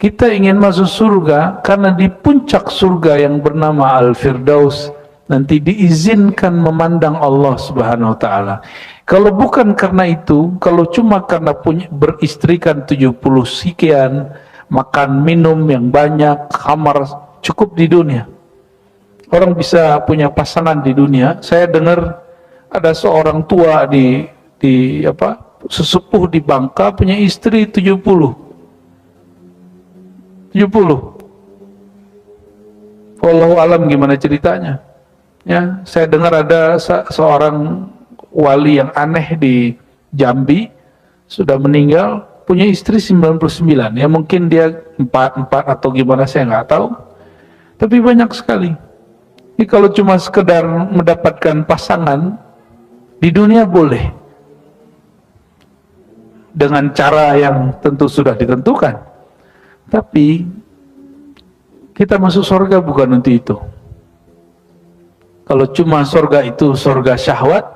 Kita ingin masuk surga karena di puncak surga yang bernama Al-Firdaus nanti diizinkan memandang Allah Subhanahu wa taala. Kalau bukan karena itu, kalau cuma karena punya beristrikan 70 sekian, makan minum yang banyak, khamar cukup di dunia. Orang bisa punya pasangan di dunia. Saya dengar ada seorang tua di sesepuh di Bangka punya istri 70. Wallahu alam gimana ceritanya. Ya, saya dengar ada seorang wali yang aneh di Jambi sudah meninggal, punya istri 99. Ya mungkin dia 4 atau gimana saya nggak tahu. Tapi banyak sekali. Ini kalau cuma sekedar mendapatkan pasangan di dunia boleh. Dengan cara yang tentu sudah ditentukan. Tapi kita masuk surga bukan untuk itu. Kalau cuma surga itu surga syahwat,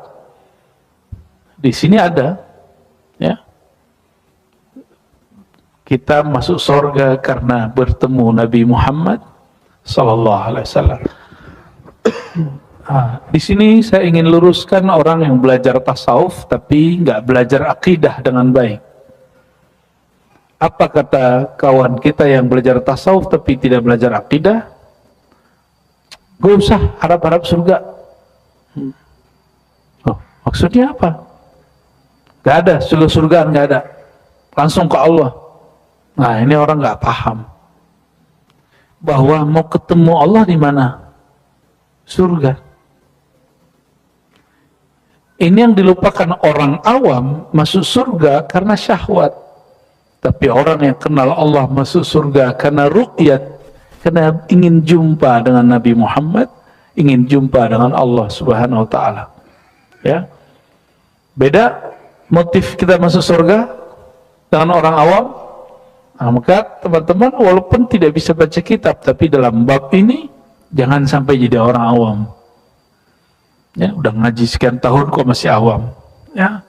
di sini ada, ya. Kita masuk surga karena bertemu Nabi Muhammad sallallahu alaihi wasallam. Di sini saya ingin luruskan orang yang belajar tasawuf tapi nggak belajar akidah dengan baik. Apa kata kawan kita yang belajar tasawuf tapi tidak belajar akidah? Gak usah harap-harap surga. Oh, maksudnya apa? Gak ada, surga-surgaan gak ada. Langsung ke Allah. Nah, ini orang gak paham. Bahwa mau ketemu Allah di mana? Surga. Ini yang dilupakan orang awam masuk surga karena syahwat. Tapi orang yang kenal Allah masuk surga karena ru'yat, karena ingin jumpa dengan Nabi Muhammad, ingin jumpa dengan Allah Subhanahu wa taala. Ya. Beda motif kita masuk surga dengan orang awam. Nah, maka teman-teman walaupun tidak bisa baca kitab tapi dalam bab ini jangan sampai jadi orang awam. Ya, udah ngaji sekian tahun kok masih awam. Ya.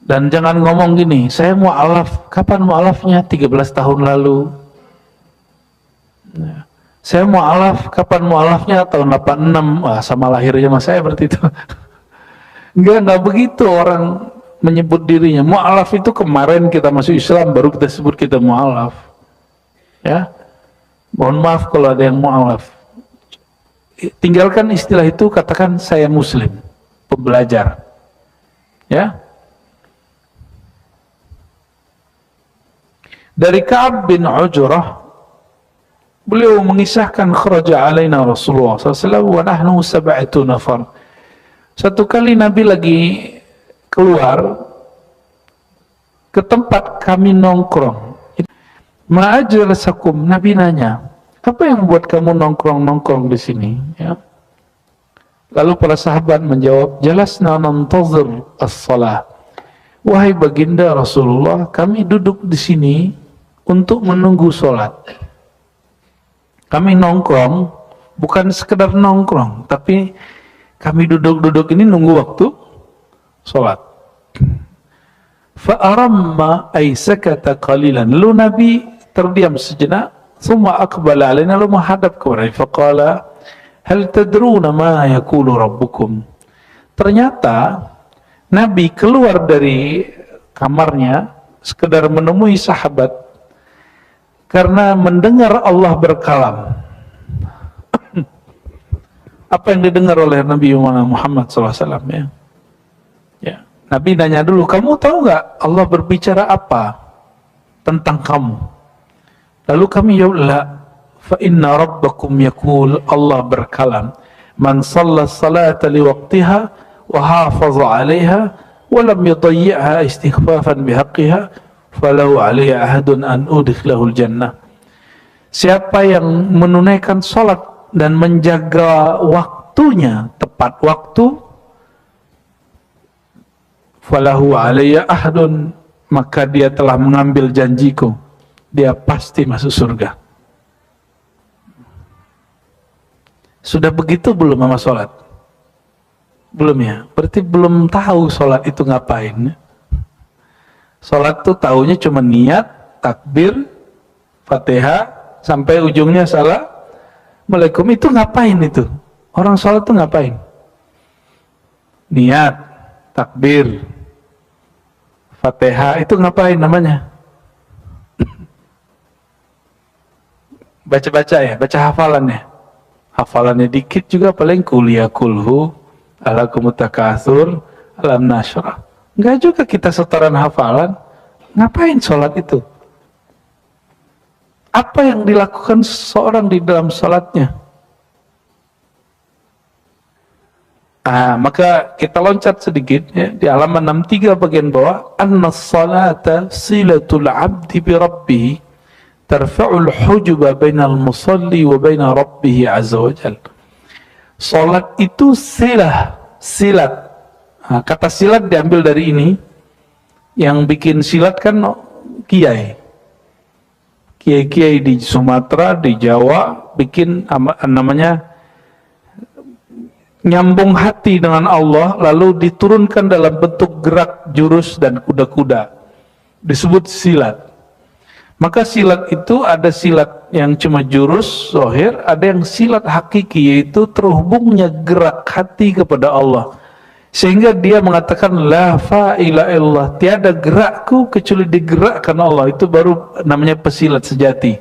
Dan jangan ngomong gini, saya mu'alaf, kapan mu'alafnya? 13 tahun lalu. Ya. Saya mu'alaf, kapan mu'alafnya? Tahun 86, wah sama lahirnya mas saya berarti itu. Enggak begitu orang menyebut dirinya. Mu'alaf itu kemarin kita masuk Islam, baru kita sebut kita mu'alaf. Ya, mohon maaf kalau ada yang mu'alaf. Tinggalkan istilah itu, katakan saya muslim, pembelajar. Ya. Dari Ka'ab bin Ujrah, beliau mengisahkan kharaja alaina Rasulullah SAW wa nahnu 7 nafar. Satu kali Nabi lagi keluar ke tempat kami nongkrong. Ma'ajlasakum, Nabi nanya, apa yang buat kamu nongkrong-nongkrong di sini? Ya. Lalu para sahabat menjawab, jalasna nantazir as-salah. Wahai baginda Rasulullah, kami duduk di sini untuk menunggu sholat. Kami nongkrong, bukan sekedar nongkrong, tapi kami duduk-duduk ini nunggu waktu sholat. Fa'aramma ay sakata qalilan. Lalu Nabi terdiam sejenak, thumma aqbala alaina, lalu menghadap kepada kami. Faqala, hal tadruna ma yaqulu rabbukum. Ternyata Nabi keluar dari kamarnya sekedar menemui sahabat karena mendengar Allah berkalam. Apa yang didengar oleh Nabi Muhammad SAW, ya? Ya. Nabi nanya dulu, kamu tahu nggak Allah berbicara apa tentang kamu? Lalu kami jawab, la, fa inna rabbakum yaqul, Allah berkalam, man shalla salata li waqtiha wa hafaza 'alaiha wa lam yudayyi'ha istighfafan bihaqqiha falau 'alaihi ahadun an udkhilahul jannah. Siapa yang menunaikan salat dan menjaga waktunya tepat waktu, falahu 'alaihi ahadun, maka dia telah mengambil janjiku, dia pasti masuk surga. Sudah begitu belum sama salat? Belum ya? Berarti belum tahu salat itu ngapain. Salat tuh taunya cuma niat, takbir, Fatihah sampai ujungnya Assalamualaikum. Itu ngapain itu? Orang sholat itu ngapain? Niat, takbir, Fatihah, itu ngapain namanya? Baca-baca ya, baca hafalannya. Hafalannya dikit juga paling kuliah kulhu, alakumutakatsur, alam nasyrah. Enggak juga kita setoran hafalan. Ngapain sholat itu? Apa yang dilakukan seseorang di dalam sholatnya? Maka kita loncat sedikit ya, di halaman 63 bagian bawah, anna salata silatul abdi bi rabbih tarfa'ul hujuba bainal musalli wa baina rabbih azza wa jalla. Salat itu silat. Kata silat diambil dari ini. Yang bikin silat kan kiai di Sumatera, di Jawa bikin namanya nyambung hati dengan Allah, lalu diturunkan dalam bentuk gerak, jurus, dan kuda-kuda, disebut silat. Maka silat itu ada silat yang cuma jurus, zahir, ada yang silat hakiki, yaitu terhubungnya gerak hati kepada Allah, sehingga dia mengatakan la fa'ila illallah, tiada gerakku kecuali digerakkan Allah. Itu baru namanya pesilat sejati.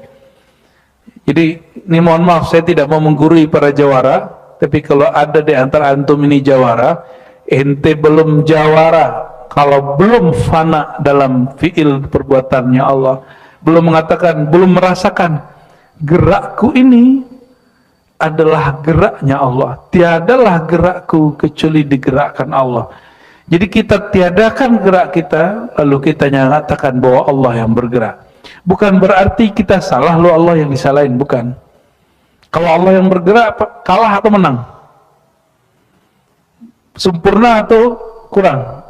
Jadi ini mohon maaf, saya tidak mau menggurui para jawara, tapi kalau ada di antara antum ini jawara, ente belum jawara kalau belum fana dalam fi'il perbuatannya Allah, belum mengatakan, belum merasakan gerakku ini adalah geraknya Allah, tiadalah gerakku kecuali digerakkan Allah. Jadi kita tiadakan gerak kita, lalu kita nyatakan bahwa Allah yang bergerak. Bukan berarti kita salah, lalu Allah yang disalahin, bukan. Kalau Allah yang bergerak, kalah atau menang? Sempurna atau kurang?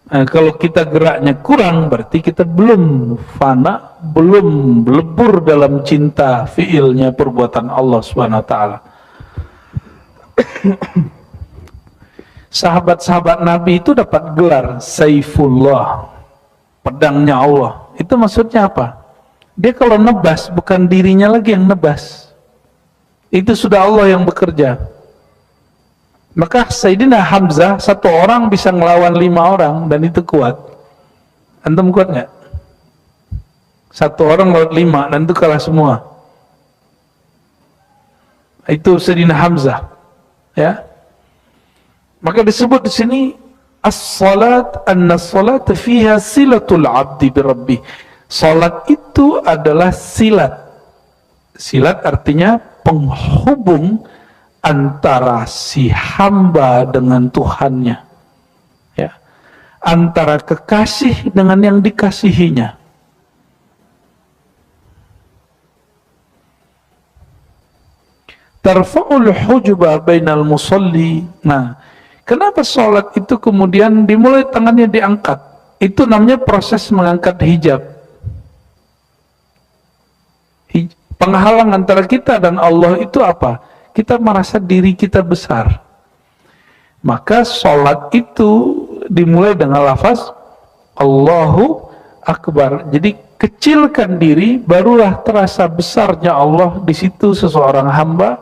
Kalau kita geraknya kurang, berarti kita belum fana, belum lebur dalam cinta fiilnya perbuatan Allah Subhanahu wa taala. Sahabat-sahabat Nabi itu dapat gelar Saifullah, pedangnya Allah. Itu maksudnya apa? Dia kalau nebas, bukan dirinya lagi yang nebas. Itu sudah Allah yang bekerja. Maka Sayyidina Hamzah, satu orang bisa ngelawan 5 orang, dan itu kuat. Antum kuat nggak? Satu orang lawan 5, dan itu kalah semua. Itu Sayyidina Hamzah, ya. Maka disebut di sini as-salat, anna-salat fiha silatul abdi bi rabbih. Salat itu adalah silat. Silat artinya penghubung antara si hamba dengan Tuhannya, ya, antara kekasih dengan yang dikasihinya. Tarfa'ul hujuba bainal musalli. Nah, kenapa sholat itu kemudian dimulai tangannya diangkat? Itu namanya proses mengangkat hijab. Penghalang antara kita dan Allah itu apa? Kita merasa diri kita besar. Maka sholat itu dimulai dengan lafaz Allahu Akbar. Jadi kecilkan diri, barulah terasa besarnya Allah. Di situ seseorang hamba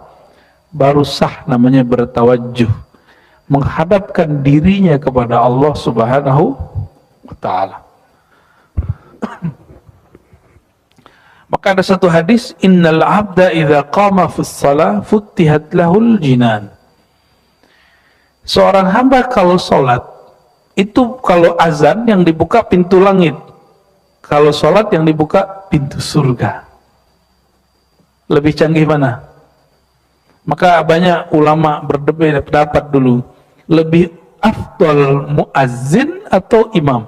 baru sah namanya bertawajjuh, menghadapkan dirinya kepada Allah Subhanahu wa ta'ala. Maka ada satu hadis, innal abda idza qama fis shalah futtihat lahul jinan. Seorang hamba kalau salat itu, kalau azan yang dibuka pintu langit, kalau salat yang dibuka pintu surga. Lebih canggih mana? Maka banyak ulama berdebat pendapat dulu, lebih afdal muazzin atau imam?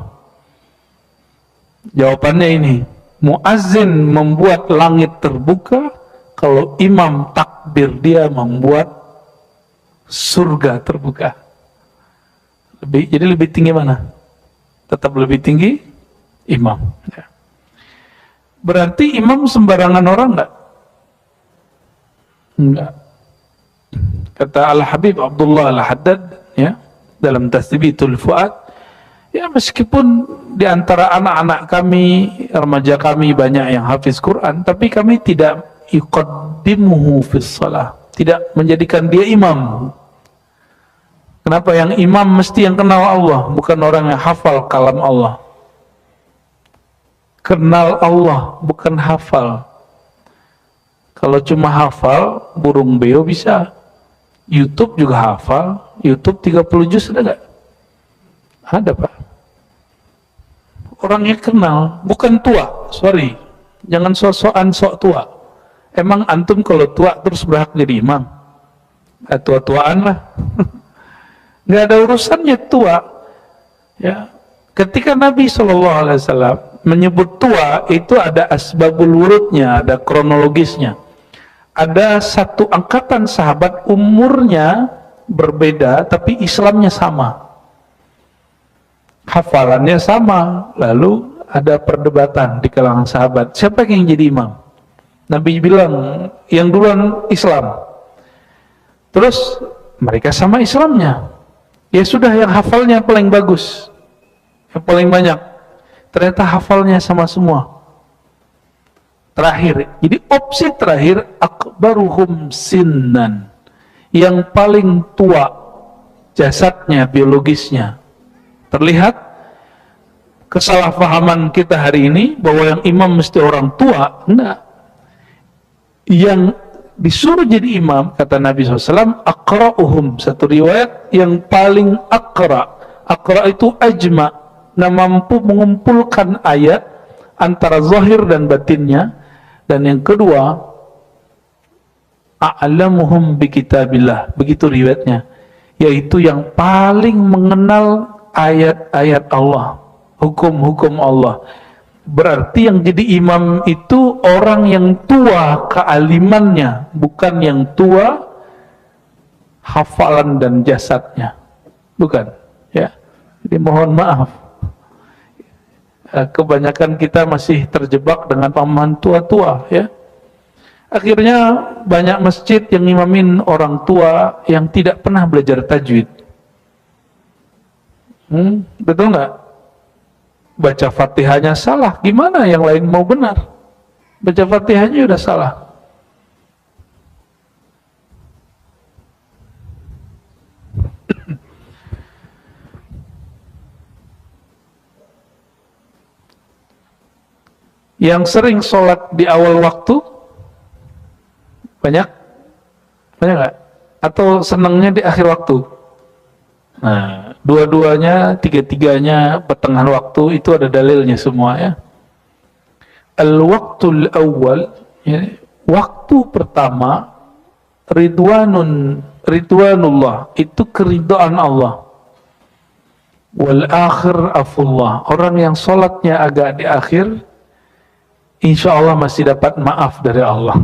Jawabannya ini, muazzin membuat langit terbuka, kalau imam takbir dia membuat surga terbuka. Jadi lebih tinggi mana? Tetap lebih tinggi imam, ya. Berarti imam sembarangan orang enggak? Enggak. Kata Al-Habib Abdullah Al-Haddad, ya, dalam Tasbitul Fuad, Ya meskipun di antara anak-anak kami, remaja kami banyak yang hafiz Quran, tapi kami tidak yuqaddimuhu fis shalah, tidak menjadikan dia imam. Kenapa? Yang imam mesti yang kenal Allah, bukan orang yang hafal kalam Allah. Kenal Allah, bukan hafal. Kalau cuma hafal, burung beo bisa. YouTube juga hafal. YouTube 30 juz ada gak? Ada, Pak. Orangnya kenal, bukan tua. Sorry, jangan sok-sokan sok tua. Emang antum kalau tua terus berhak jadi imam? Tua-tuaan lah. Nggak ada urusannya tua. Ya, ketika Nabi SAW menyebut tua, itu ada asbabul wurudnya, ada kronologisnya. Ada satu angkatan sahabat umurnya berbeda, tapi Islamnya sama. Hafalannya sama, lalu ada perdebatan di kalangan sahabat, siapa yang jadi imam? Nabi bilang, yang duluan Islam. Terus mereka sama Islamnya. Ya sudah, yang hafalnya paling bagus, yang paling banyak. Ternyata hafalnya sama semua. Terakhir, jadi opsi terakhir, akbaruhum sinnan, yang paling tua jasadnya, biologisnya. Terlihat kesalahpahaman kita hari ini bahwa yang imam mesti orang tua. Enggak. Yang disuruh jadi imam, kata Nabi SAW, aqra'uhum, satu riwayat yang paling aqra'. Aqra' itu ajma', nah mampu mengumpulkan ayat antara zahir dan batinnya. Dan yang kedua, a'lamuhum bi kitabillah, begitu riwayatnya, yaitu yang paling mengenal ayat-ayat Allah, hukum-hukum Allah. Berarti yang jadi imam itu orang yang tua kealimannya, bukan yang tua hafalan dan jasadnya, bukan. Ya, jadi mohon maaf, kebanyakan kita masih terjebak dengan pemahaman tua-tua. Ya, akhirnya banyak masjid yang imamin orang tua yang tidak pernah belajar tajwid. Betul nggak? Baca Fatihahnya salah, gimana yang lain mau benar? Baca Fatihahnya udah salah. Yang sering sholat di awal waktu banyak nggak? Atau senangnya di akhir waktu? Nah, dua-duanya, tiga-tiganya pertengahan waktu itu ada dalilnya semua, ya. Al-waqtul awal, ya, waktu pertama, ridwanullah, itu keridhaan Allah. Wal akhir afullah, orang yang sholatnya agak di akhir, insya Allah masih dapat maaf dari Allah.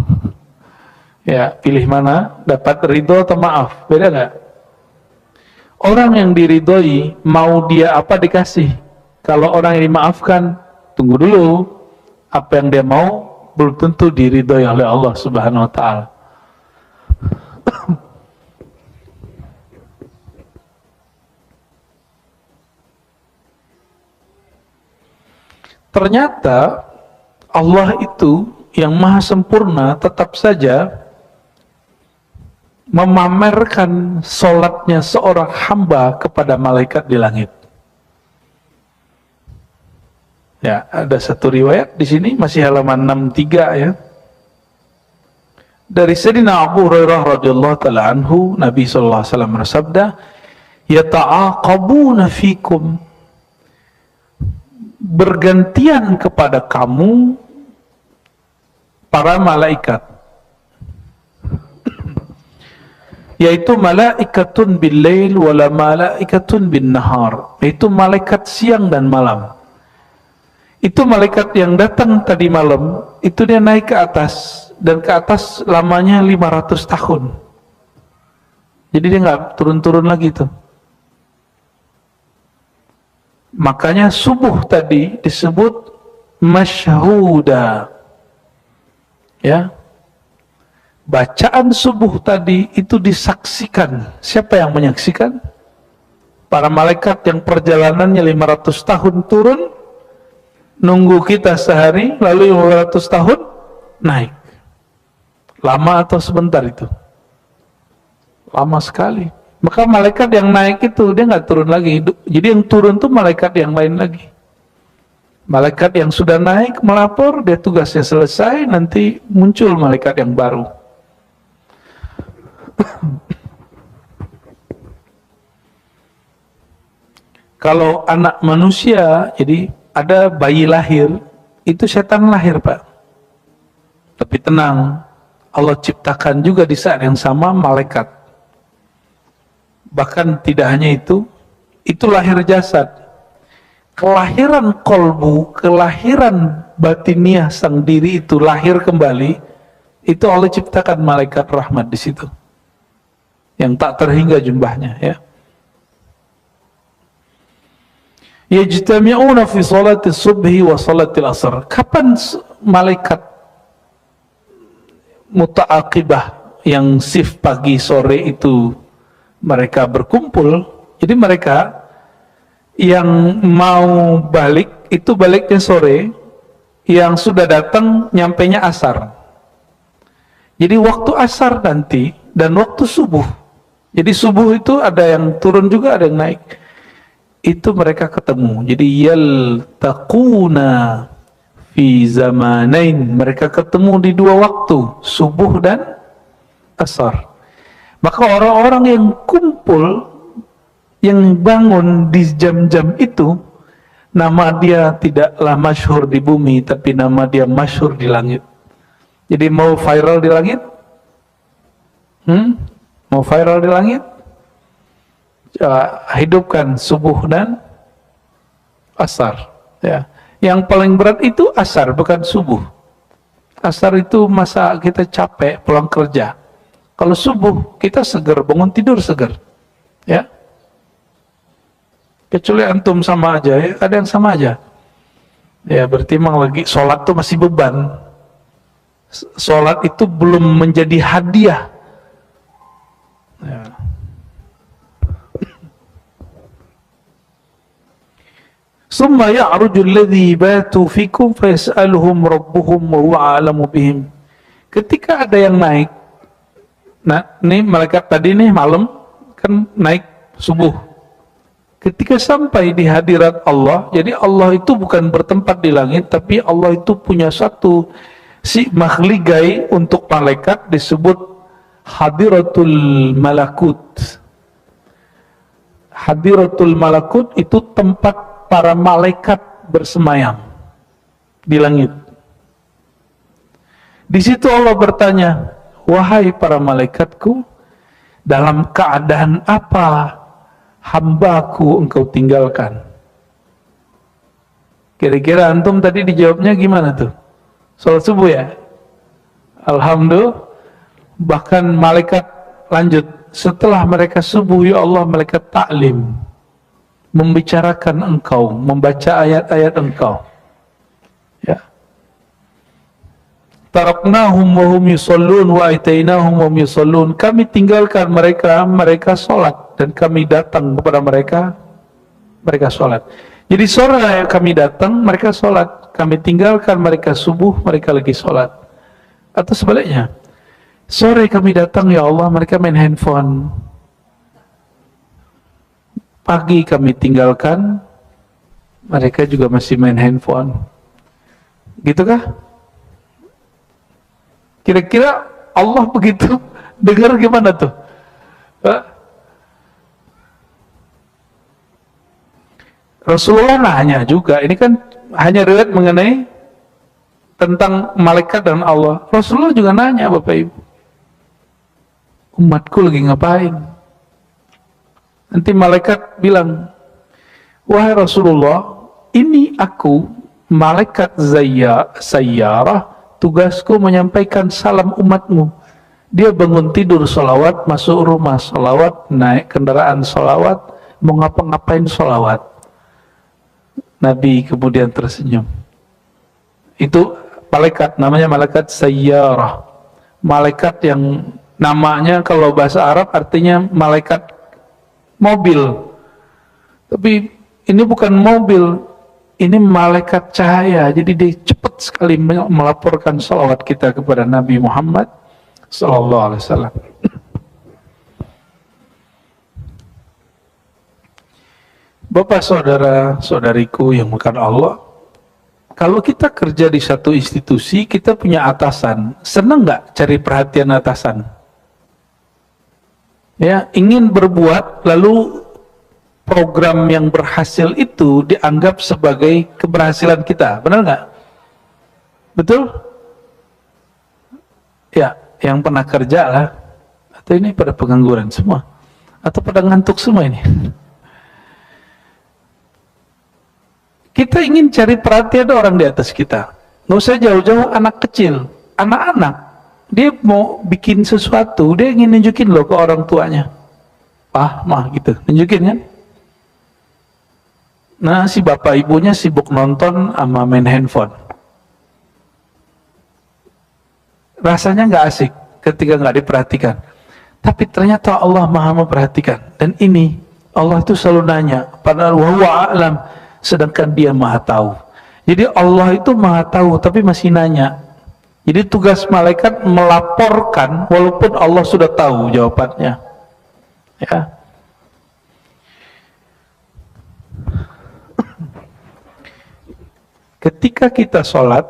Ya, pilih mana? Dapat ridho atau maaf? Beda nggak? Orang yang diridhoi, mau dia apa dikasih. Kalau orang yang dimaafkan, tunggu dulu. Apa yang dia mau, belum tentu diridhoi oleh Allah Subhanahu wa ta'ala. Ternyata Allah itu yang maha sempurna tetap saja memamerkan sholatnya seorang hamba kepada malaikat di langit. Ya, ada satu riwayat di sini, masih halaman 63, ya. Dari Sayyidina Abu Hurairah radhiyallahu ta'ala anhu, Nabi sallallahu alaihi wasallam bersabda, "Yata'aqabuna fikum", bergantian kepada kamu para malaikat, yaitu malaikatun bil-lail wala malaikatun bin-nahar, yaitu malaikat siang dan malam. Itu malaikat yang datang tadi malam, itu dia naik ke atas, dan ke atas lamanya 500 tahun. Jadi dia nggak turun-turun lagi tuh. Makanya subuh tadi disebut masyhuda. Ya. Bacaan subuh tadi itu disaksikan. Siapa yang menyaksikan? Para malaikat yang perjalanannya 500 tahun turun, nunggu kita sehari, lalu 500 tahun naik. Lama atau sebentar itu? Lama sekali. Maka malaikat yang naik itu dia nggak turun lagi. Jadi yang turun tuh malaikat yang lain lagi. Malaikat yang sudah naik melapor, dia tugasnya selesai, nanti muncul malaikat yang baru. Kalau anak manusia, jadi ada bayi lahir, itu setan lahir, Pak. Tapi tenang, Allah ciptakan juga di saat yang sama malaikat. Bahkan tidak hanya itu lahir jasad. Kelahiran kolbu, kelahiran batiniah sang diri itu lahir kembali, itu Allah ciptakan malaikat rahmat di situ. Yang tak terhingga jumlahnya, ya. Yajtami'una fi salati subhi wa salati al-asr. Kapan malaikat muta'aqibah yang shift pagi sore itu mereka berkumpul? Jadi mereka yang mau balik itu baliknya sore, yang sudah datang nyampainya asar. Jadi waktu asar nanti dan waktu subuh. Jadi subuh itu ada yang turun juga, ada yang naik. Itu mereka ketemu. Jadi yaltaquna fi zamanain, mereka ketemu di dua waktu, subuh dan asar. Maka orang-orang yang kumpul, yang bangun di jam-jam itu, nama dia tidaklah masyhur di bumi, tapi nama dia masyhur di langit. Jadi mau viral di langit? Mau viral di langit? Hidupkan subuh dan asar, ya. Yang paling berat itu asar, bukan subuh. Asar itu masa kita capek pulang kerja. Kalau subuh kita seger, bangun tidur seger, ya. Kecuali antum sama aja, ya. Ada yang sama aja, ya. Berarti memang lagi sholat tuh masih beban. Sholat itu belum menjadi hadiah, ya. Summa ya'ruju alladhi batu fikum fayas'aluhum rabbuhum wa huwa a'lamu bihim. Ketika ada yang naik, nah ini malaikat tadi nih malam kan naik subuh. Ketika sampai di hadirat Allah, jadi Allah itu bukan bertempat di langit, tapi Allah itu punya satu si makhligai untuk malaikat disebut hadiratul malakut. Hadiratul malakut itu tempat para malaikat bersemayam di langit. Di situ Allah bertanya, wahai para malaikatku, dalam keadaan apa hambaku engkau tinggalkan? Kira-kira antum tadi dijawabnya gimana tuh? Salat subuh ya? Alhamdulillah. Bahkan malaikat lanjut, setelah mereka subuh, ya Allah, malaikat taklim, membicarakan engkau, membaca ayat-ayat engkau, ya. Taraknahum wa hum yusallun wa atainahum wa hum yusallun. Kami tinggalkan mereka, mereka salat, dan kami datang kepada mereka, mereka salat. Jadi sore kami datang, mereka salat. Kami tinggalkan mereka subuh, mereka lagi salat. Atau sebaliknya, sore kami datang, ya Allah, mereka main handphone. Pagi kami tinggalkan, mereka juga masih main handphone. Gitukah? Kira-kira Allah begitu dengar gimana tuh? Rasulullah nanya juga, ini kan hanya riwayat mengenai tentang malaikat dan Allah. Rasulullah juga nanya, Bapak Ibu, umatku lagi ngapain? Nanti malaikat bilang, wahai Rasulullah, ini aku malaikat sayyarah, tugasku menyampaikan salam umatmu. Dia bangun tidur sholawat, masuk rumah sholawat, naik kendaraan sholawat, mau ngapa-ngapain sholawat. Nabi kemudian tersenyum. Itu malaikat, namanya malaikat sayyarah. Malaikat yang namanya kalau bahasa Arab artinya malaikat mobil. Tapi ini bukan mobil, ini malaikat cahaya. Jadi dia cepat sekali melaporkan salawat kita kepada Nabi Muhammad sallallahu alaihi wasallam. Bapak saudara saudariku yang bukan Allah, kalau kita kerja di satu institusi, kita punya atasan, senang nggak cari perhatian atasan? Ya, ingin berbuat, lalu program yang berhasil itu dianggap sebagai keberhasilan kita, benar nggak? Betul? Ya, yang pernah kerja lah, atau ini pada pengangguran semua, atau pada ngantuk semua ini. Kita ingin cari perhatian orang di atas kita. Nggak usah jauh-jauh anak kecil, anak-anak. Dia mau bikin sesuatu, dia ingin nunjukin loh ke orang tuanya. Mah gitu, nunjukin kan? Nah, si bapak ibunya sibuk nonton sama main handphone. Rasanya nggak asik ketika nggak diperhatikan. Tapi ternyata Allah Maha memperhatikan. Dan ini, Allah itu selalu nanya, padahal wa huwa a'lam. Sedangkan dia maha tahu. Jadi Allah itu maha tahu tapi masih nanya. Jadi tugas malaikat melaporkan walaupun Allah sudah tahu jawabannya. Ya. Ketika kita sholat,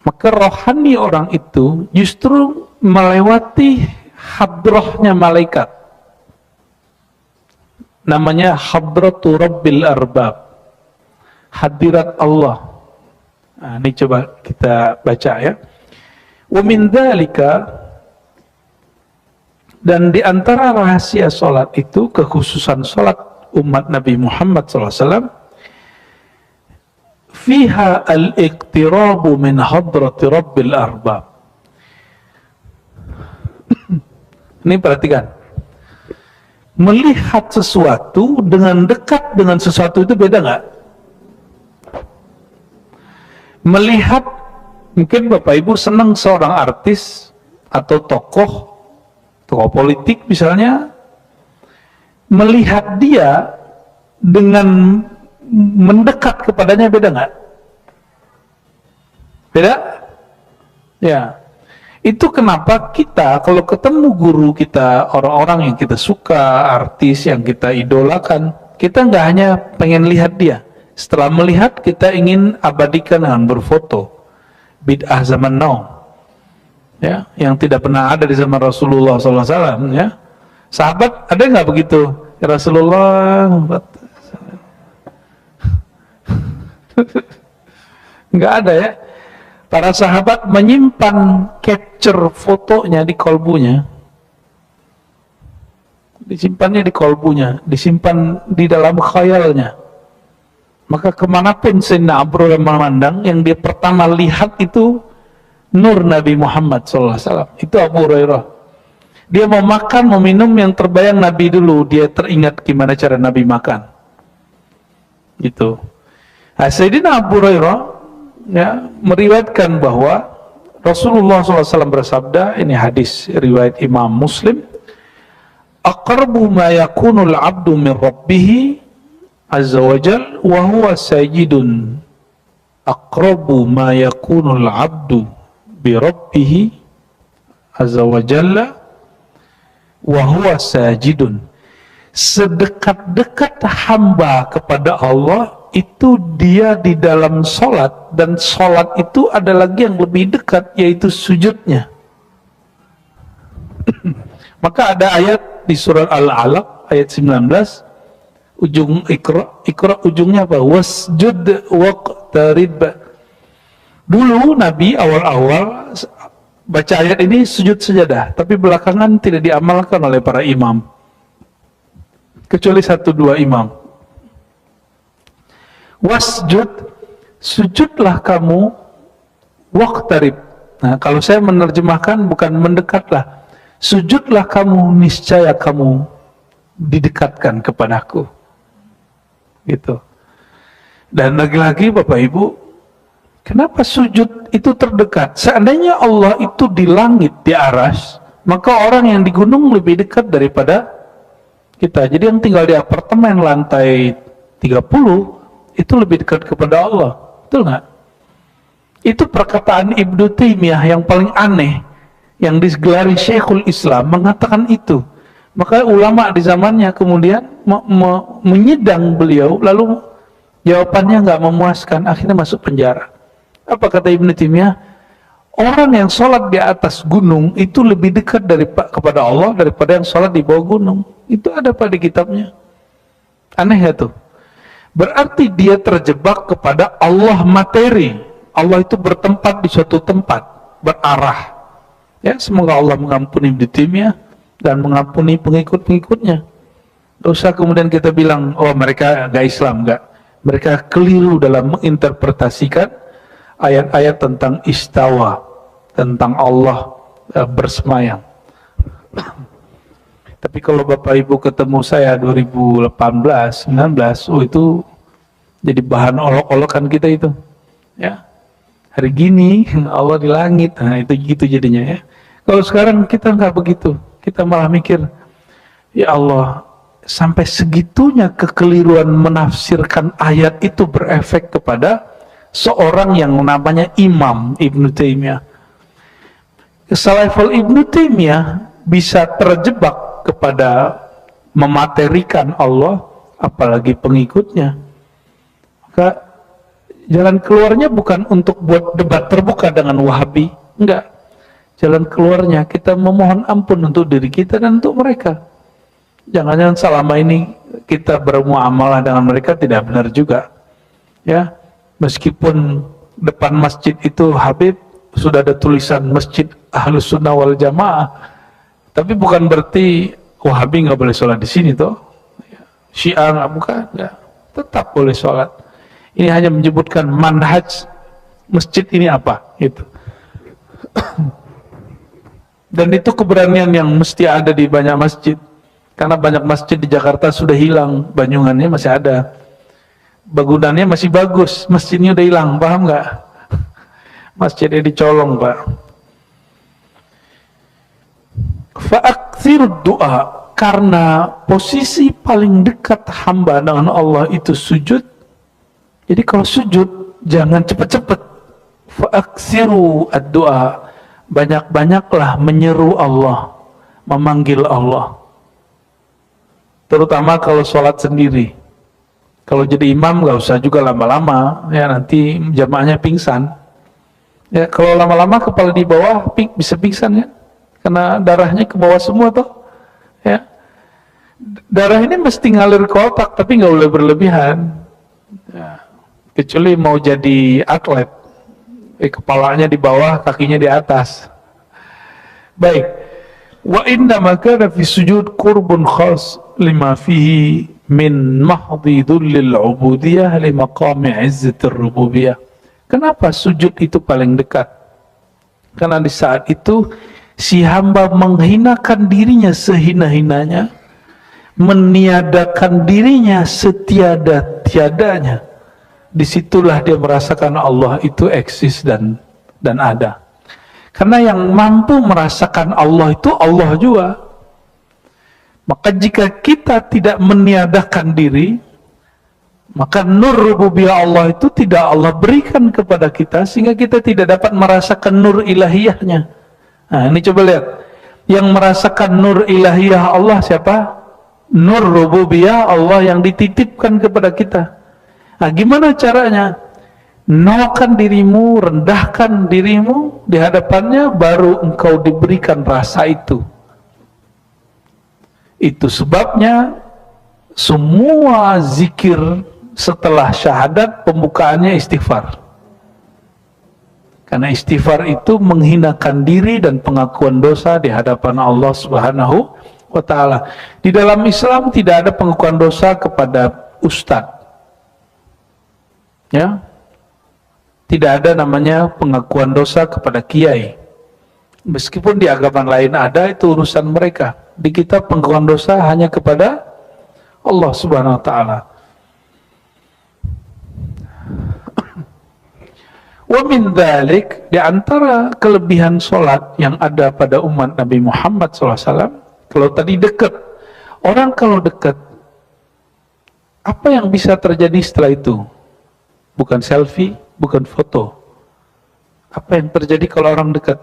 maka rohani orang itu justru melewati hadrohnya malaikat, namanya hadratu rabbil arbab, hadirat Allah. Nah, ini coba kita baca ya. Wa min dzalika, dan di antara rahasia salat itu, kekhususan salat umat Nabi Muhammad SAW, fiha al-iqtirabu min hadrati rabbil arbab. Ini perhatikan, melihat sesuatu dengan dekat dengan sesuatu itu beda nggak? Melihat, mungkin Bapak Ibu senang seorang artis atau tokoh politik misalnya, melihat dia dengan mendekat kepadanya beda nggak? Beda? Ya. Itu kenapa kita kalau ketemu guru kita, orang-orang yang kita suka, artis yang kita idolakan, kita nggak hanya pengen lihat dia. Setelah melihat, kita ingin abadikan dengan berfoto. Bid'ah zaman now, ya, yang tidak pernah ada di zaman Rasulullah SAW. Ya, sahabat ada nggak begitu? Ya Rasulullah, nggak ada ya. Para sahabat menyimpan capture fotonya di kolbunya, disimpannya di kolbunya, disimpan di dalam khayalnya. Maka kemanapun Sayyidina Abu Hurairah memandang, yang dia pertama lihat itu nur Nabi Muhammad SAW. Itu Abu Hurairah. Dia mau makan, mau minum, yang terbayang Nabi dulu. Dia teringat gimana cara Nabi makan. Gitu. Nah, Sayyidina Abu Hurairah ya, meriwayatkan bahwa Rasulullah SAW bersabda, ini hadis riwayat Imam Muslim, aqrabu ma yakunul abdu min rabbih azza wajal wa huwa sajidun. Aqrabu ma yakunul abdu bi rabbih azza wajalla wa huwa sajidun. Sedekat-dekat hamba kepada Allah itu dia di dalam sholat, dan sholat itu ada lagi yang lebih dekat, yaitu sujudnya. Maka ada ayat di surah Al-Alaq ayat 19, ujung Iqra ujungnya apa? Wasjud waqtarib. Dulu Nabi awal-awal baca ayat ini sujud sajadah, tapi belakangan tidak diamalkan oleh para imam, kecuali 1-2 imam. Wasjud, sujudlah kamu, waqtarib. Nah, kalau saya menerjemahkan bukan mendekatlah, sujudlah kamu, niscaya kamu didekatkan kepadaku. Gitu. Dan lagi-lagi Bapak Ibu, Kenapa sujud itu terdekat? Seandainya Allah itu di langit, di aras, maka orang yang di gunung lebih dekat daripada kita. Jadi yang tinggal di apartemen lantai 30 itu lebih dekat kepada Allah. Betul nggak? Itu perkataan Ibnu Taimiyah yang paling aneh, yang digelari Syekhul Islam mengatakan itu. Maka ulama di zamannya kemudian menyidang beliau, lalu jawabannya nggak memuaskan, akhirnya masuk penjara. Apa kata Ibnu Taimiyah? Orang yang sholat di atas gunung itu lebih dekat kepada Allah daripada yang sholat di bawah gunung. Itu ada pada kitabnya. Aneh ya tuh? Berarti dia terjebak kepada Allah materi. Allah itu bertempat di suatu tempat, berarah. Ya, semoga Allah mengampuni Ibnu Taimiyah dan mengampuni pengikut-pengikutnya. Gak usah kemudian kita bilang, oh mereka gak Islam, enggak. Mereka keliru dalam menginterpretasikan ayat-ayat tentang istawa, tentang Allah bersemayam. Tapi kalau Bapak Ibu ketemu saya 2018, 19, oh itu jadi bahan olok-olokan kita itu. Ya. Hari gini Allah di langit, nah itu gitu jadinya ya. Kalau sekarang kita nggak begitu, kita malah mikir, ya Allah, sampai segitunya kekeliruan menafsirkan ayat itu berefek kepada seorang yang namanya Imam Ibnu Taimiyah. Selevel Ibnu Taimiyah bisa terjebak kepada mematerikan Allah, apalagi pengikutnya. Maka jalan keluarnya bukan untuk buat debat terbuka dengan Wahabi, enggak. Jalan keluarnya kita memohon ampun untuk diri kita dan untuk mereka. Jangan-jangan selama ini kita bermuamalah dengan mereka tidak benar juga. Ya, meskipun depan masjid itu Habib sudah ada tulisan Masjid Ahlus Sunnah wal Jamaah, tapi bukan berarti Wahabi nggak boleh sholat di sini toh. Syiah nggak, bukan, nggak. Tetap boleh sholat. Ini hanya menyebutkan manhaj masjid ini apa, gitu. Dan itu keberanian yang mesti ada di banyak masjid. Karena banyak masjid di Jakarta sudah hilang, Banyuwannya masih ada. Bangunannya masih bagus, masjidnya udah hilang, paham nggak? Masjidnya dicolong, Pak. Fa'aktsir doa, karena posisi paling dekat hamba dengan Allah itu sujud. Jadi kalau sujud jangan cepat-cepat. Fa'aktsiru ad-doa, banyak-banyaklah menyeru Allah, memanggil Allah. Terutama kalau sholat sendiri. Kalau jadi imam nggak usah juga lama-lama, ya nanti jamaahnya pingsan. Ya kalau lama-lama kepala di bawah bisa pingsan ya, karena darahnya ke bawah semua toh. Ya, darah ini mesti ngalir ke otak, tapi nggak boleh berlebihan. Ya, kecuali mau jadi atlet, kepalanya di bawah, kakinya di atas. Baik. Wa inna makana fi sujud qurbun khas lima fihi min mahdhi dhullil ubudiyah li maqami izzatir rububiyah. Kenapa sujud itu paling dekat? Karena di saat itu si hamba menghinakan dirinya sehina-hinanya, meniadakan dirinya setiada-tiadanya. Disitulah dia merasakan Allah itu eksis dan ada. Karena yang mampu merasakan Allah itu Allah juga. Maka jika kita tidak meniadakan diri, maka nur rububiyah Allah itu tidak Allah berikan kepada kita, sehingga kita tidak dapat merasakan nur ilahiyahnya. Nah ini coba lihat, yang merasakan nur ilahiyah Allah siapa? Nur rububiyah Allah yang dititipkan kepada kita. Nah gimana caranya? Nolkan dirimu, rendahkan dirimu di hadapannya, baru engkau diberikan rasa itu. Itu sebabnya semua zikir setelah syahadat pembukaannya istighfar. Karena istighfar itu menghinakan diri dan pengakuan dosa di hadapan Allah Subhanahu wa ta'ala. Di dalam Islam tidak ada pengakuan dosa kepada ustadz. Ya. Tidak ada namanya pengakuan dosa kepada kiai. Meskipun di agama lain ada, itu urusan mereka. Di kita pengakuan dosa hanya kepada Allah Subhanahu wa ta'ala. Wa min dzalik, di antara kelebihan sholat yang ada pada umat Nabi Muhammad SAW, kalau tadi dekat, orang kalau dekat, apa yang bisa terjadi setelah itu? Bukan selfie, bukan foto. Apa yang terjadi kalau orang dekat?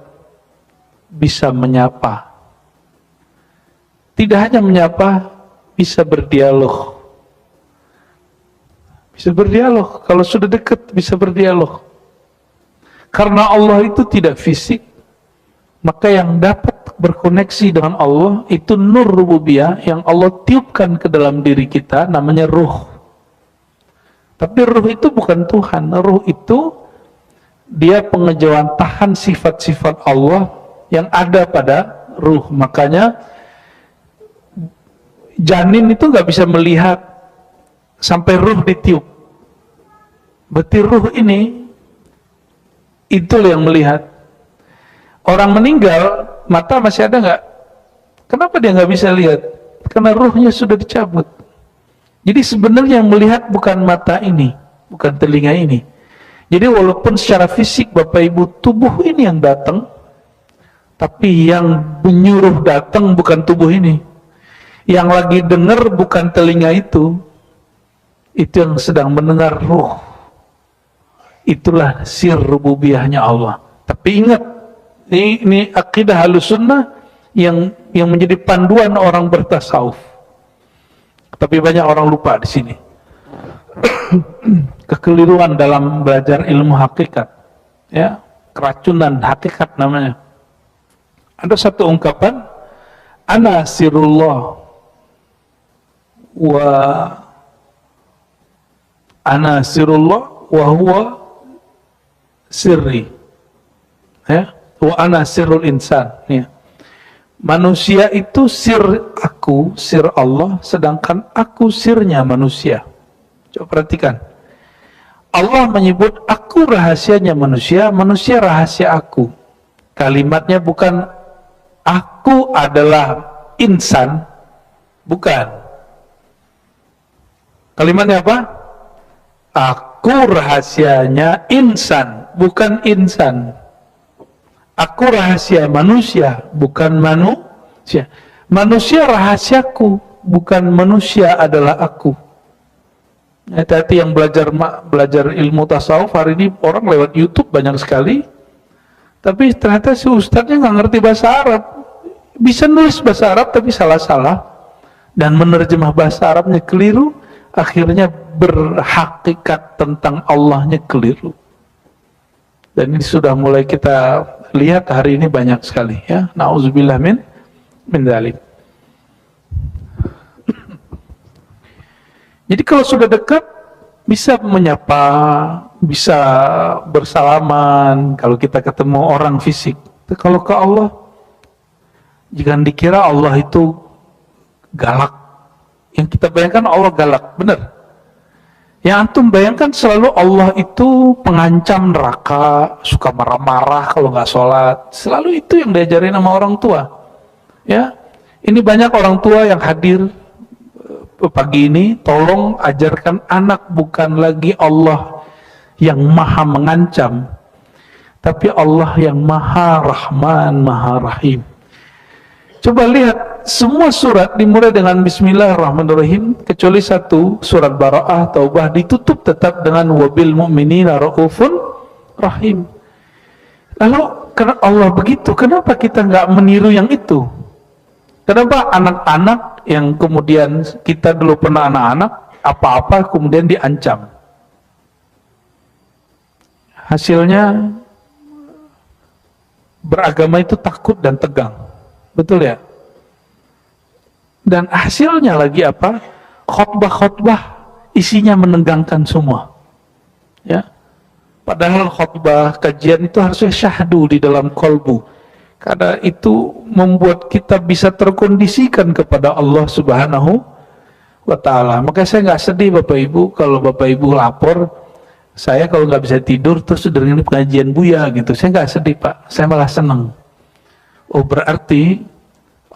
Bisa menyapa. Tidak hanya menyapa, bisa berdialog. Bisa berdialog, kalau sudah dekat bisa berdialog. Karena Allah itu tidak fisik, maka yang dapat berkoneksi dengan Allah itu nur rububiyah yang Allah tiupkan ke dalam diri kita, namanya ruh. Tapi ruh itu bukan Tuhan. Ruh itu dia pengejawantahan sifat-sifat Allah yang ada pada ruh. Makanya janin itu nggak bisa melihat sampai ruh ditiup. Berarti ruh ini itu yang melihat. Orang meninggal, mata masih ada nggak? Kenapa dia nggak bisa lihat? Karena ruhnya sudah dicabut. Jadi sebenarnya yang melihat bukan mata ini, bukan telinga ini. Jadi walaupun secara fisik Bapak Ibu tubuh ini yang datang, tapi yang menyuruh datang bukan tubuh ini. Yang lagi dengar bukan telinga itu yang sedang mendengar ruh. Itulah sir rububiyahnya Allah. Tapi ingat, ini akidah Ahlussunnah yang menjadi panduan orang bertasawuf. Tapi banyak orang lupa di sini. Kekeliruan dalam belajar ilmu hakikat, ya, keracunan hakikat namanya. Ada satu ungkapan, ana sirullah wa huwa sirri, ya, wa ana sirrul insan, ya. Manusia itu sir aku, sir Allah, sedangkan aku sirnya manusia. Coba perhatikan, Allah menyebut aku rahasianya manusia, manusia rahasia aku. Kalimatnya bukan aku adalah insan, bukan. Kalimatnya apa? Aku rahasianya insan, bukan insan. Aku rahasia manusia, bukan manusia. Manusia rahasiaku, bukan manusia adalah aku. Hati-hati yang belajar ilmu tasawuf hari ini, orang lewat YouTube banyak sekali. Tapi ternyata si ustadznya nggak ngerti bahasa Arab. Bisa nulis bahasa Arab tapi salah-salah. Dan menerjemah bahasa Arabnya keliru. Akhirnya berhakikat tentang Allahnya keliru. Dan ini sudah mulai kita lihat hari ini banyak sekali, ya. Nauzubillah min dzalik. Jadi kalau sudah dekat bisa menyapa, bisa bersalaman kalau kita ketemu orang fisik. Tapi kalau ke Allah, jangan dikira Allah itu galak. Yang kita bayangkan Allah galak, benar. Yang antum bayangkan selalu Allah itu pengancam neraka, suka marah-marah kalau nggak sholat. Selalu itu yang diajarin sama orang tua. Ya, ini banyak orang tua yang hadir pagi ini. Tolong ajarkan anak bukan lagi Allah yang maha mengancam, tapi Allah yang maha Rahman, maha Rahim. Coba lihat, semua surat dimulai dengan Bismillahirrahmanirrahim, kecuali satu, surat Bara'ah, Taubah, ditutup tetap dengan wabil mu'minina ra'ufun rahim. Lalu karena Allah begitu, kenapa kita nggak meniru yang itu? Kenapa anak-anak yang kemudian kita dulu pernah anak-anak, apa-apa kemudian diancam? Hasilnya beragama itu takut dan tegang. Betul ya? Dan hasilnya lagi apa? Khotbah-khotbah isinya menegangkan semua. Ya. Padahal khotbah kajian itu harusnya syahdu di dalam kolbu. Karena itu membuat kita bisa terkondisikan kepada Allah Subhanahu wa ta'ala. Maka saya nggak sedih Bapak Ibu kalau Bapak Ibu lapor, saya kalau nggak bisa tidur terus dengerin pengajian Buya gitu. Saya nggak sedih Pak, saya malah senang. Oh berarti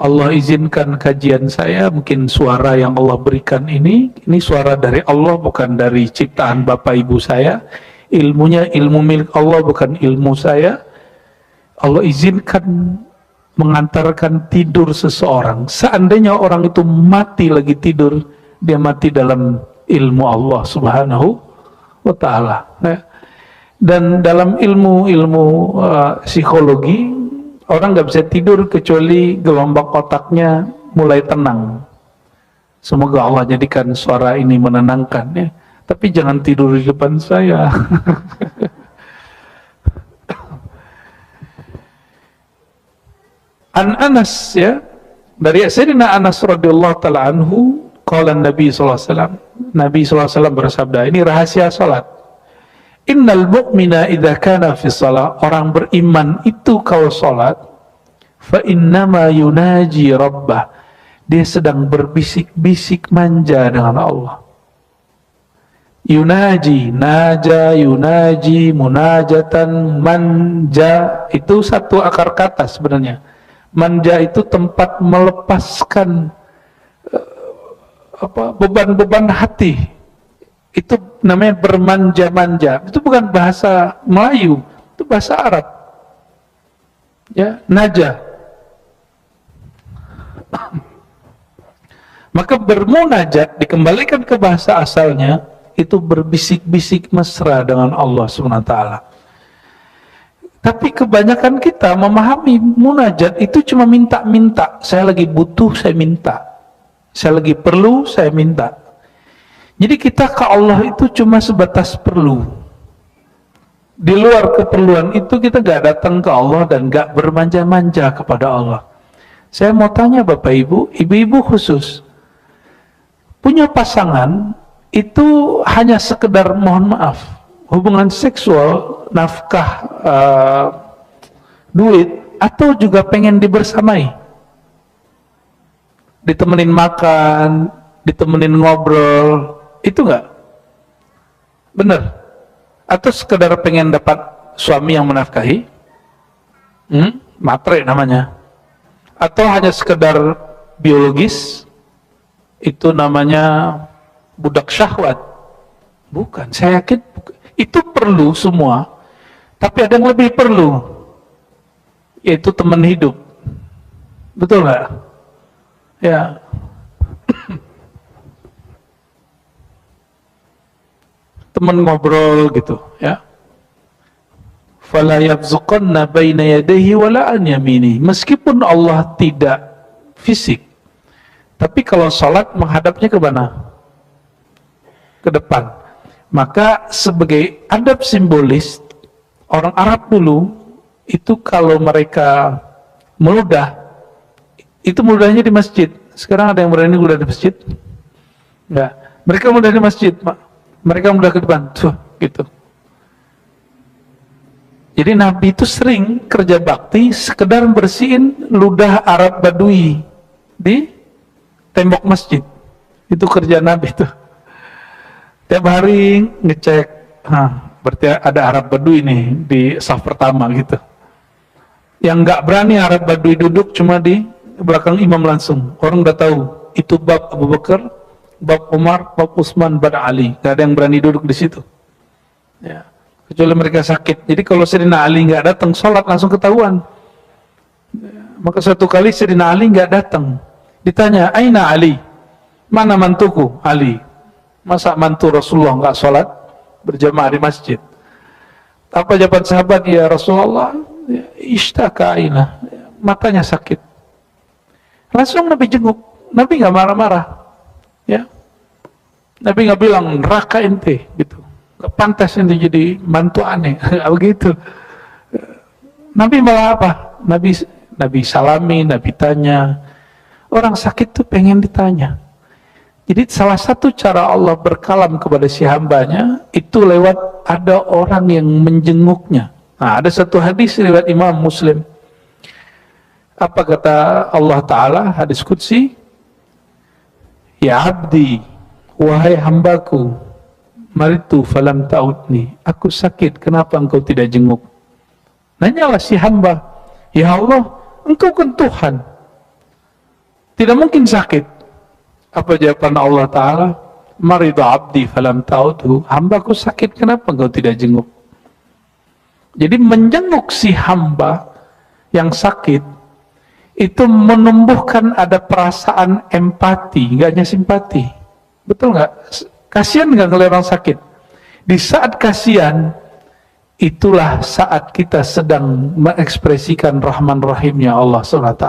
Allah izinkan kajian saya, mungkin suara yang Allah berikan ini suara dari Allah, bukan dari ciptaan Bapak Ibu saya. ilmunya ilmu milik Allah, bukan ilmu saya. Allah izinkan mengantarkan tidur seseorang. Seandainya orang itu mati lagi tidur, dia mati dalam ilmu Allah Subhanahu wa ta'ala. Dan dalam ilmu psikologi, orang nggak bisa tidur kecuali gelombang otaknya mulai tenang. Semoga Allah jadikan suara ini menenangkan ya. Tapi jangan tidur di depan saya. An Anas ya, dari Sayyidina Anas radhiyallahu taala anhu, qala Nabi sallallahu alaihi wasallam. Nabi sallallahu alaihi wasallam bersabda, ini rahasia salat. Innal mu'mina idza kana fi shalah, orang beriman itu kalau salat, fa innama yunaji rabbah, dia sedang berbisik-bisik manja dengan Allah. Yunaji, naja, yunaji, munajatan, manja, itu satu akar kata sebenarnya. Manja itu tempat melepaskan beban-beban hati. Itu namanya bermanja-manja. Itu bukan bahasa Melayu, itu bahasa Arab. Ya, naja. Maka bermunajat dikembalikan ke bahasa asalnya, itu berbisik-bisik mesra dengan Allah SWT. Tapi kebanyakan kita memahami munajat itu cuma minta-minta. Saya lagi butuh, saya minta. Saya lagi perlu, saya minta. Jadi kita ke Allah itu cuma sebatas perlu. Di luar keperluan itu kita gak datang ke Allah dan gak bermanja-manja kepada Allah. Saya mau tanya Bapak Ibu, ibu-ibu khusus, punya pasangan itu hanya sekedar mohon maaf, hubungan seksual, nafkah, duit, atau juga pengen dibersamai, ditemenin makan, ditemenin ngobrol, itu enggak? Bener? Atau sekedar pengen dapat suami yang menafkahi? Matre namanya. Atau hanya sekedar biologis? Itu namanya budak syahwat. Bukan, saya yakin itu perlu semua, tapi ada yang lebih perlu, yaitu teman hidup. Betul nggak? Ya. Teman ngobrol gitu ya. Fala yabzuqanna baina yadayhi wala an yamini. Meskipun Allah tidak fisik, tapi kalau salat menghadapnya ke mana? Ke depan. Maka sebagai adab simbolis, orang Arab dulu itu kalau mereka meludah, itu meludahnya di masjid. Sekarang ada yang berani meludah di masjid? Enggak. Mereka meludah di masjid, mereka meludah ke depan, tuh, gitu. Jadi Nabi itu sering kerja bakti sekedar bersihin ludah Arab Badui di tembok masjid. Itu kerja Nabi itu. Tiap hari ngecek, berarti ada Arab Badui nih di saf pertama gitu. Yang nggak berani Arab Badui duduk cuma di belakang imam langsung. Orang udah tahu itu bab Abu Bakar, bab Umar, bab Utsman, bab Ali. Gak ada yang berani duduk di situ. Ya, kecuali mereka sakit. Jadi kalau Sayyidina Ali nggak datang sholat langsung ketahuan. Ya, maka suatu kali Sayyidina Ali nggak datang. Ditanya, Aina Ali? Mana mantuku? Ali. Masa mantu Rasulullah nggak sholat berjamaah di masjid? Apa jawaban sahabat? Ya Rasulullah, ishtaka aina, matanya sakit. Langsung Nabi jenguk. Nabi nggak marah-marah, ya. Nabi nggak bilang neraka ente, gitu. Nggak pantas ente jadi mantu aneh, nggak begitu. Nabi malah apa? Nabi salami, Nabi tanya. Orang sakit tuh pengen ditanya. Jadi salah satu cara Allah berkalam kepada si hambanya itu lewat ada orang yang menjenguknya. Nah, ada satu hadis riwayat Imam Muslim. Apa kata Allah Ta'ala, hadis Qudsi? Ya abdi, wahai hambaku, maritu falam ta'udni. Aku sakit, kenapa engkau tidak jenguk? Nanyalah si hamba, ya Allah, engkau kan Tuhan, tidak mungkin sakit. Apa jawaban Allah Ta'ala? Maridu abdi falam ta'udhu, hambaku sakit, kenapa engkau tidak jenguk? Jadi menjenguk si hamba yang sakit itu menumbuhkan ada perasaan empati, nggak hanya simpati. Betul nggak? Kasihan nggak kalau orang sakit? Di saat kasihan, itulah saat kita sedang mengekspresikan Rahman Rahimnya Allah SWT.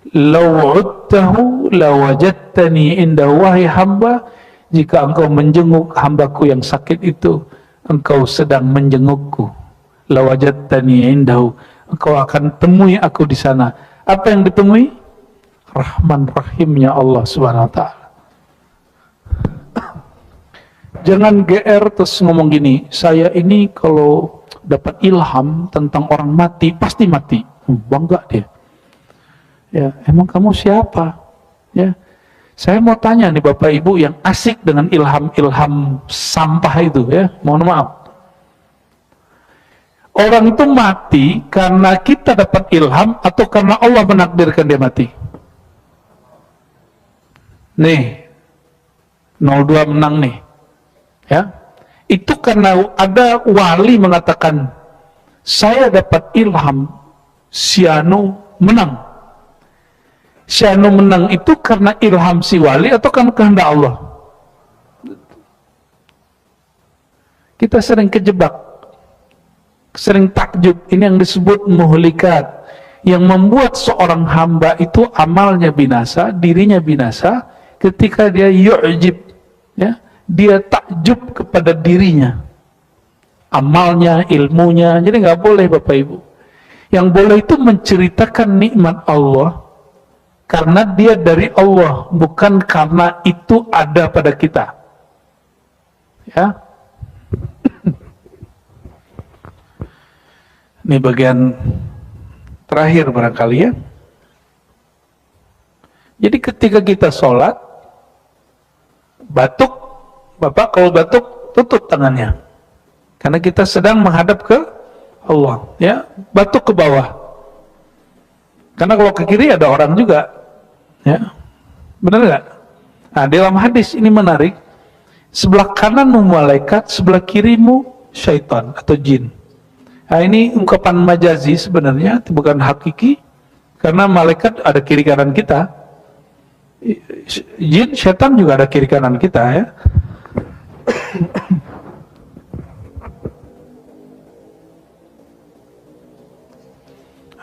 Law'udtahu lawajadtani indahu, wahai hamba, jika engkau menjenguk hambaku yang sakit itu, engkau sedang menjengukku. Lawajadtani indahu, engkau akan temui aku di sana. Apa yang ditemui? Rahman Rahimnya Allah SWT. Jangan GR terus ngomong gini, saya ini kalau dapat ilham tentang orang mati, pasti mati. Bangga dia. Ya, emang kamu siapa? Ya, saya mau tanya nih Bapak Ibu yang asik dengan ilham-ilham sampah itu, ya, mohon maaf. Orang itu mati karena kita dapat ilham atau karena Allah menakdirkan dia mati? Nih, 02 menang nih. Ya, itu karena ada wali mengatakan, saya dapat ilham, Siano menang. Siano menang itu karena ilham si wali atau karena kehendak Allah? Kita sering kejebak, sering takjub. Ini yang disebut muhlikat, yang membuat seorang hamba itu amalnya binasa, dirinya binasa, ketika dia yu'jib, ya, dia takjub kepada dirinya, amalnya, ilmunya. Jadi nggak boleh Bapak Ibu. Yang boleh itu menceritakan nikmat Allah karena dia dari Allah, bukan karena itu ada pada kita. Ya. Ini bagian terakhir barangkali, ya. Jadi ketika kita sholat, batuk, Bapak kalau batuk tutup tangannya, karena kita sedang menghadap ke Allah, ya. Batuk ke bawah, karena kalau ke kiri ada orang juga, ya, benar nggak? Nah, dalam hadis ini menarik, sebelah kananmu malaikat, sebelah kirimu syaitan atau jin. Nah, ini ungkapan majazi sebenarnya, bukan hakiki, karena malaikat ada kiri kanan kita, jin, syaitan juga ada kiri kanan kita, ya.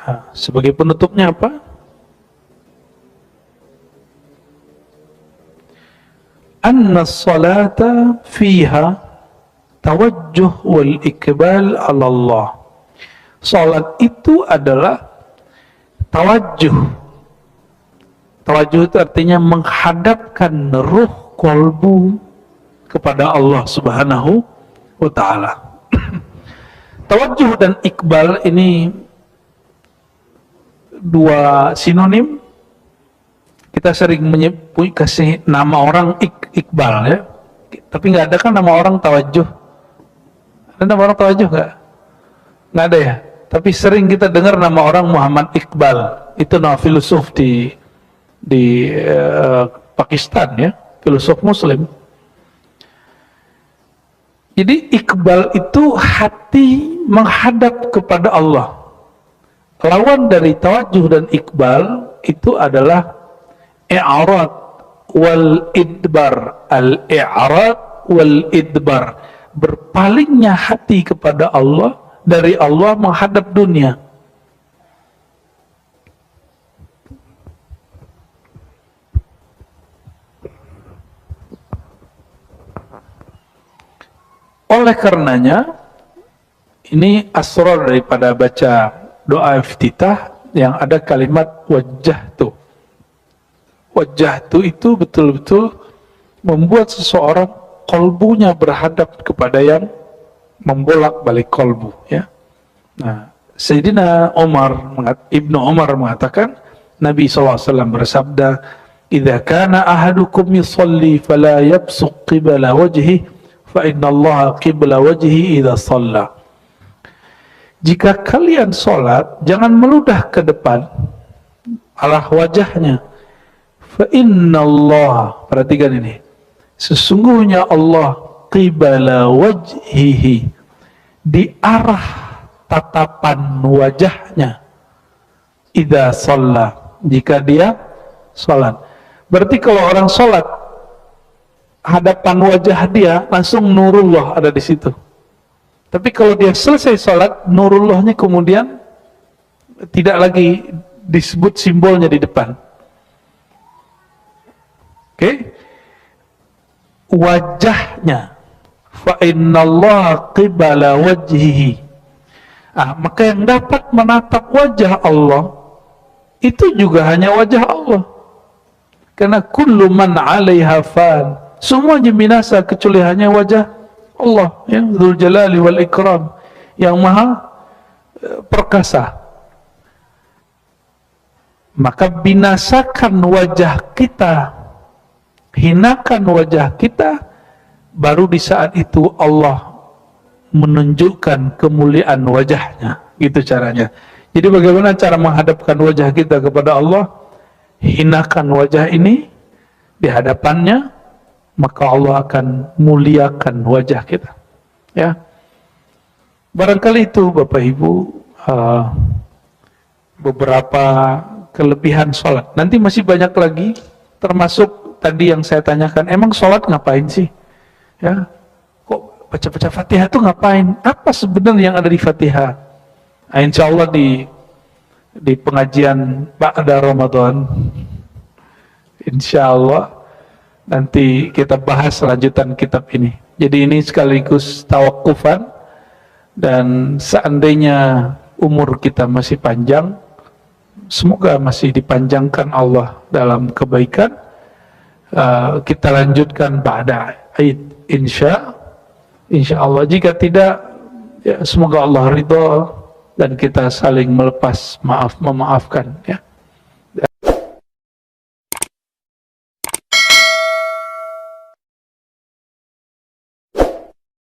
Nah, sebagai penutupnya apa? Anna salata fiha tawajjuh wal ikbal ala Allah. Salat itu adalah tawajjuh. Tawajjuh itu artinya menghadapkan ruh kolbu kepada Allah Subhanahu wa ta'ala. Tawajjuh dan ikbal ini dua sinonim. Kita sering kasih nama orang Iqbal, ya, tapi nggak ada kan nama orang Tawajjuh. Ada nama orang Tawajjuh nggak ada, ya. Tapi sering kita dengar nama orang Muhammad Iqbal. Itu nama filosof di Pakistan, ya, filosof Muslim. Jadi Iqbal itu hati menghadap kepada Allah. Lawan dari tawajjuh dan Iqbal itu adalah i'rad wal idbar. Al-i'rad wal idbar, berpalingnya hati kepada Allah, dari Allah menghadap dunia. Oleh karenanya, ini asrar daripada baca doa iftitah yang ada kalimat wajjahtu. Wajjahtu itu betul-betul membuat seseorang kolbunya berhadap kepada yang membolak-balik kolbu, ya. Nah, Sayyidina Ibnu Umar mengatakan, Nabi SAW bersabda, "Idza kana ahadukum yusalli fala yabsuq qibala wajhi, fa inna Allah qibla wajhi idza shalla." Jika kalian sholat, jangan meludah ke depan arah wajahnya. Fa inna Allah, perhatikan ini, Sesungguhnya Allah qibala wajhihi, di arah tatapan wajahnya, idza shalla, jika dia salat. Berarti kalau orang salat, hadapan wajah dia langsung nurullah ada di situ. Tapi kalau dia selesai salat, nurullahnya kemudian tidak lagi disebut simbolnya di depan. Oke? Wajahnya, fa innallaha qibala wajhihi. Maka yang dapat menatap wajah Allah itu juga hanya wajah Allah. Karena kullu man 'alaiha fan, semuanya binasa kecuali hanya wajah Allah, yang Dzul Jalali wal Ikram, yang maha perkasa. Maka binasakan wajah kita, hinakan wajah kita, baru di saat itu Allah menunjukkan kemuliaan wajahnya. Gitu caranya. Jadi bagaimana cara menghadapkan wajah kita kepada Allah? Hinakan wajah ini di hadapannya, maka Allah akan muliakan wajah kita. Ya, barangkali itu Bapak Ibu beberapa kelebihan sholat. Nanti masih banyak lagi, termasuk tadi yang saya tanyakan, emang sholat ngapain sih? Ya, kok baca-baca Fatihah itu ngapain? Apa sebenarnya yang ada di Fatihah? Insya Allah di pengajian ba'da Ramadan, insya Allah nanti kita bahas lanjutan kitab ini. Jadi ini sekaligus tawakufan, dan seandainya umur kita masih panjang, semoga masih dipanjangkan Allah dalam kebaikan, kita lanjutkan ba'da Aid insya Allah. Jika tidak, ya semoga Allah ridha dan kita saling melepas memaafkan, ya.